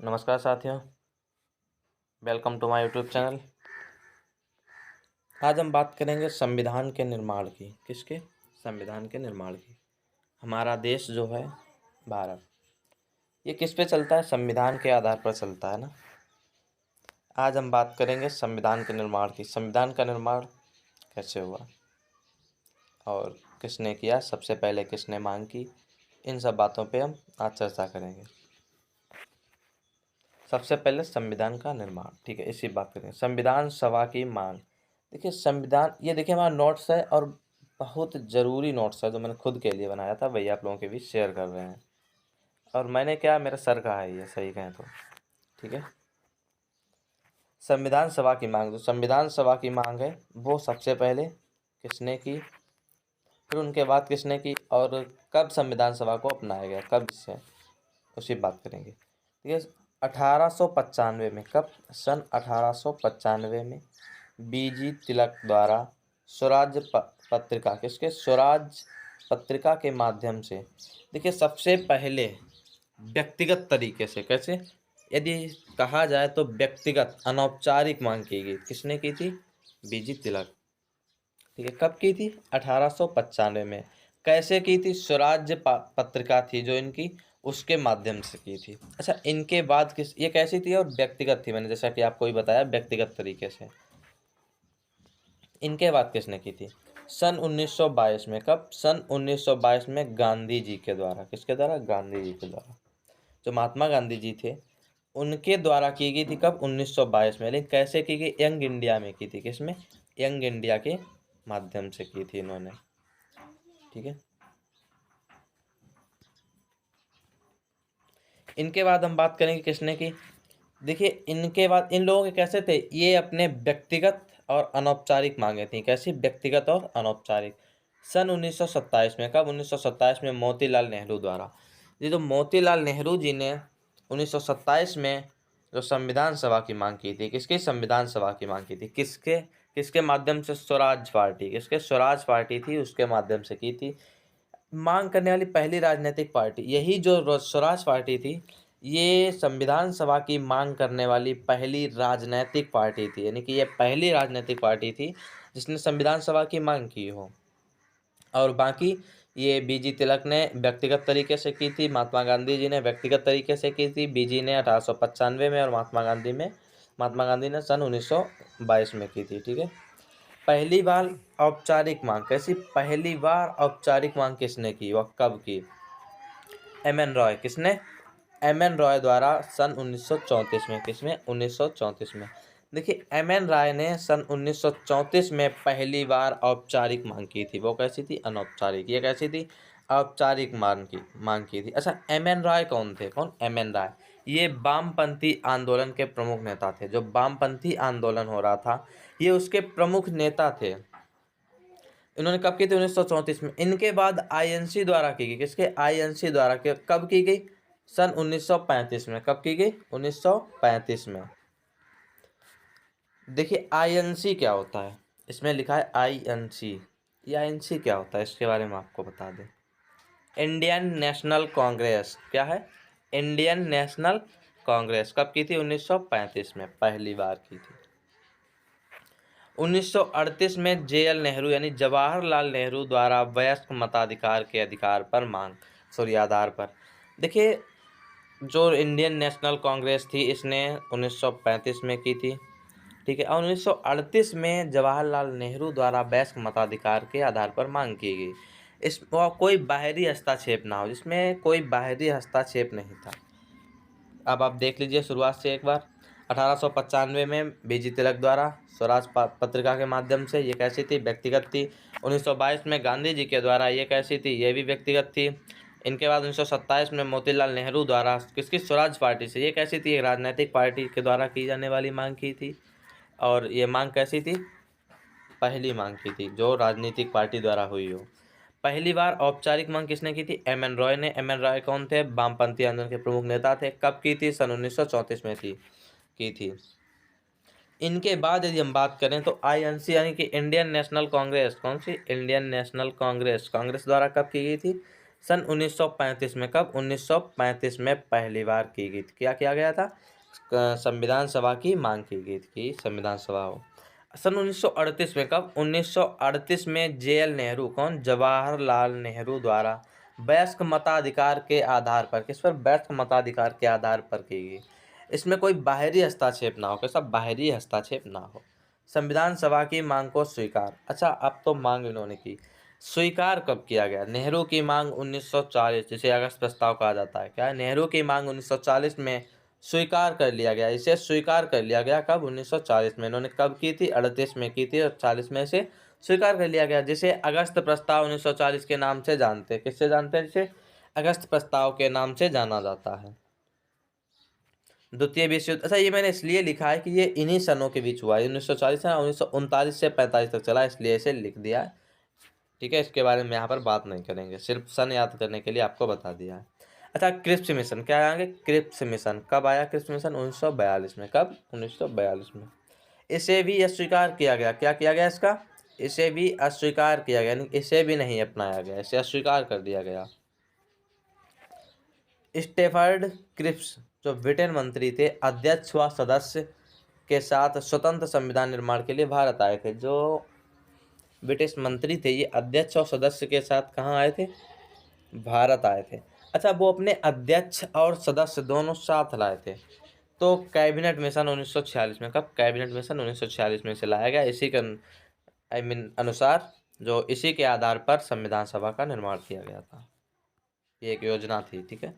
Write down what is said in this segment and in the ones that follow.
नमस्कार साथियों, welcome to my YouTube channel. आज हम बात करेंगे संविधान के निर्माण की। किसके? संविधान के निर्माण की। हमारा देश जो है भारत, ये किस पे चलता है? संविधान के आधार पर चलता है ना। आज हम बात करेंगे संविधान के निर्माण की। संविधान का निर्माण कैसे हुआ और किसने किया, सबसे पहले किसने मांग की, इन सब बातों पे हम आज चर्चा करेंगे। सबसे पहले संविधान का निर्माण, ठीक है, इसी बात करेंगे। संविधान सभा की मांग। देखिए संविधान, ये देखिए हमारा नोट्स है और बहुत ज़रूरी नोट्स है जो मैंने खुद के लिए बनाया था, वही आप लोगों के बीच शेयर कर रहे हैं। और मैंने क्या, मेरा सर का है ये, सही कहें तो, ठीक है। संविधान सभा की मांग, जो संविधान सभा की मांग है वो सबसे पहले किसने की, फिर उनके बाद किसने की, और कब संविधान सभा को अपनाया गया, कब इससे, उसी बात करेंगे। ठीक है। 1895 में, कब? सन 1895 में बीजी तिलक द्वारा स्वराज पत्रिका, किसके? स्वराज पत्रिका के माध्यम से, देखिए सबसे पहले व्यक्तिगत तरीके से, कैसे, यदि कहा जाए तो व्यक्तिगत अनौपचारिक मांग की गई। किसने की थी? बीजी तिलक। ठीक है, कब की थी? 1895 में। कैसे की थी? स्वराज्य पत्रिका थी जो इनकी, उसके माध्यम से की थी। अच्छा, इनके बाद किस, ये कैसी थी और व्यक्तिगत थी, मैंने जैसा कि आपको ही बताया, व्यक्तिगत तरीके से। इनके बाद किसने की थी? सन 1922 में। कब? सन 1922 में गांधी जी के द्वारा। किसके द्वारा? गांधी जी के द्वारा। जो महात्मा गांधी जी थे उनके द्वारा की गई थी। कब? 1922 में। लेकिन कैसे की गई? यंग इंडिया में की थी। किसमें? यंग इंडिया के माध्यम से की थी इन्होंने। ठीक है। इनके बाद हम बात करेंगे किसने की। देखिए इनके बाद इन लोगों के कैसे थे, ये अपने व्यक्तिगत और अनौपचारिक मांगे थी। कैसी? व्यक्तिगत और अनौपचारिक। सन 1927 में। कब? 1927 में मोतीलाल नेहरू द्वारा। ये जो मोतीलाल नेहरू जी ने 1927 में जो संविधान सभा की मांग की थी, किसकी संविधान सभा की मांग की थी? किसके किसके माध्यम से? स्वराज पार्टी। किसके? स्वराज पार्टी थी, उसके माध्यम से की थी। मांग करने वाली पहली राजनीतिक पार्टी, यही जो स्वराज पार्टी थी, ये संविधान सभा की मांग करने वाली पहली राजनीतिक पार्टी थी। यानी कि ये पहली राजनीतिक पार्टी थी जिसने संविधान सभा की मांग की हो। और बाकी ये बीजी तिलक ने व्यक्तिगत तरीके से की थी, महात्मा गांधी जी ने व्यक्तिगत तरीके से की थी, बीजी ने 1895 में, और महात्मा गांधी ने सन 1922 में की थी। ठीक है। पहली बार औपचारिक मांग, कैसी? पहली बार औपचारिक मांग किसने की, वह कब की? M N Roy. किसने? एम एन रॉय द्वारा सन 1934 में। किसमें? 1934 में। देखिए एम एन राय ने सन 1934 में पहली बार औपचारिक मांग की थी। वो कैसी थी? अनौपचारिक। ये कैसी थी? औपचारिक मांग की थी। अच्छा, एम एन राय कौन थे? कौन? एम एन राय, ये वामपंथी आंदोलन के प्रमुख नेता थे। जो वामपंथी आंदोलन हो रहा था, ये उसके प्रमुख नेता थे। इन्होंने कब की थी? 1934 में। इनके बाद आईएनसी द्वारा की गई। किसके? आईएनसी द्वारा कब की गई? सन 1935 में। कब की गई? 1935 में। देखिए आईएनसी क्या होता है, इसमें लिखा है आईएनसी। ये आईएनसी क्या होता है, इसके बारे में आपको बता दें। Indian national Congress. क्या है? Indian national Congress. कब की थी? 1935 में पहली बार की थी। 1938 में जेएल नेहरू यानी जवाहरलाल नेहरू द्वारा वयस्क मताधिकार के अधिकार पर आधार पर। देखिए जो इंडियन नेशनल कांग्रेस थी, इसने 1935 में की थी। ठीक है। और 1938 में जवाहरलाल नेहरू द्वारा वयस्क मताधिकार के आधार पर मांग की गई। इस कोई बाहरी हस्तक्षेप ना हो, जिसमें कोई बाहरी हस्तक्षेप नहीं था। अब आप देख लीजिए शुरुआत से एक बार। 1895 में बीजी तिलक द्वारा स्वराज पत्रिका के माध्यम से, ये कैसी थी? व्यक्तिगत थी। 1922 में गांधी जी के द्वारा, ये कैसी थी? ये भी व्यक्तिगत थी। इनके बाद 1927 में मोतीलाल नेहरू द्वारा, किसकी? स्वराज पार्टी से, ये कैसी थी? एक राजनीतिक पार्टी के द्वारा की जाने वाली मांग की थी। और ये मांग कैसी थी? पहली मांग की थी जो राजनीतिक पार्टी द्वारा हुई हो। पहली बार औपचारिक मांग किसने की थी? एम एन रॉय ने। एम एन रॉय कौन थे? वामपंथी आंदोलन के प्रमुख नेता थे। कब की थी? सन 1934 में की थी। इनके बाद यदि हम बात करें तो आईएनसी यानी कि इंडियन नेशनल कांग्रेस, कौन सी? इंडियन नेशनल कांग्रेस, कांग्रेस द्वारा कब की गई थी? सन 1935 में। कब? 1935 में पहली बार की गई थी। क्या किया गया था? संविधान सभा की मांग की गई थी कि संविधान सभा हो। सन 1938 में। कब? 1938 में JL नेहरू, कौन? जवाहरलाल नेहरू द्वारा वयस्क मताधिकार के आधार पर, किस पर? वयस्क मताधिकार के आधार पर की गई। इसमें कोई बाहरी हस्तक्षेप ना हो, कैसा? बाहरी हस्तक्षेप ना हो। संविधान सभा की मांग को स्वीकार। अच्छा, अब तो मांग इन्होंने की, स्वीकार कब किया गया? नेहरू की मांग 1940, जिसे अगस्त प्रस्ताव कहा जाता है। क्या है? नेहरू की मांग 1940 में स्वीकार कर लिया गया। इसे स्वीकार कर लिया गया कब? 1940 में। इन्होंने कब की थी? 38 में की थी और 40 में इसे स्वीकार कर लिया गया, जिसे अगस्त प्रस्ताव 1940 के नाम से जानते हैं। किससे जानते हैं? जिसे अगस्त प्रस्ताव के नाम से जाना जाता है। द्वितीय विश्व युद्ध, अच्छा ये मैंने इसलिए लिखा है कि ये इन्हीं सनों के बीच हुआ है, 1940 है, 1939 से 45 तक चला, इसलिए इसे लिख दिया है। ठीक है, इसके बारे में यहाँ पर बात नहीं करेंगे, सिर्फ सन याद करने के लिए आपको बता दिया है। अच्छा, क्रिप्स मिशन, क्या आएंगे? क्रिप्स मिशन कब आया? क्रिप्स मिशन 1942 में। कब? 1942 में। इसे भी अस्वीकार किया गया। क्या किया गया इसका? इसे भी अस्वीकार किया गया, यानी इसे भी नहीं अपनाया गया, इसे अस्वीकार कर दिया गया। स्टेफर्ड क्रिप्स जो ब्रिटेन मंत्री थे, अध्यक्ष व सदस्य के साथ स्वतंत्र संविधान निर्माण के लिए भारत आए थे। जो ब्रिटिश मंत्री थे, ये अध्यक्ष और सदस्य के साथ कहाँ आए थे? भारत आए थे। अच्छा, वो अपने अध्यक्ष और सदस्य दोनों साथ लाए थे। तो कैबिनेट मिशन 1946 में। कब? कैबिनेट मिशन 1946 में से लाया गया। इसी के अनुसार, जो इसी के आधार पर संविधान सभा का निर्माण किया गया था। ये एक योजना थी। ठीक है,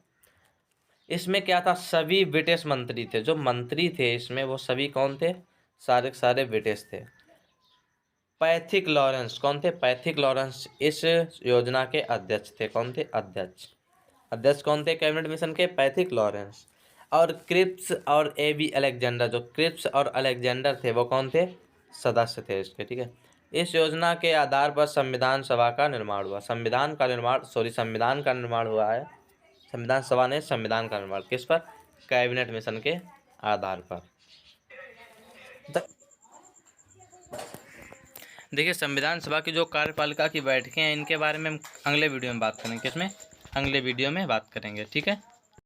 इसमें क्या था? सभी ब्रिटिश मंत्री थे, जो मंत्री थे इसमें वो सभी कौन थे? सारे के सारे ब्रिटिश थे। पैथिक लॉरेंस कौन थे? पैथिक लॉरेंस इस योजना के अध्यक्ष थे। कौन थे? अध्यक्ष। अध्यक्ष कौन थे कैबिनेट मिशन के? Pethick Lawrence. और क्रिप्स और AB अलेक्जेंडर, जो क्रिप्स और अलेक्जेंडर थे वो कौन थे? सदस्य थे इसके। ठीक है, इस योजना के आधार पर संविधान सभा का निर्माण हुआ। संविधान का निर्माण हुआ है। संविधान सभा ने संविधान का निर्माण किस पर? कैबिनेट मिशन के आधार पर। देखिए, संविधान सभा की जो कार्यपालिका की बैठकें हैं, इनके बारे में हम अगले वीडियो में बात करेंगे। किसमें? अगले वीडियो में बात करेंगे। ठीक है।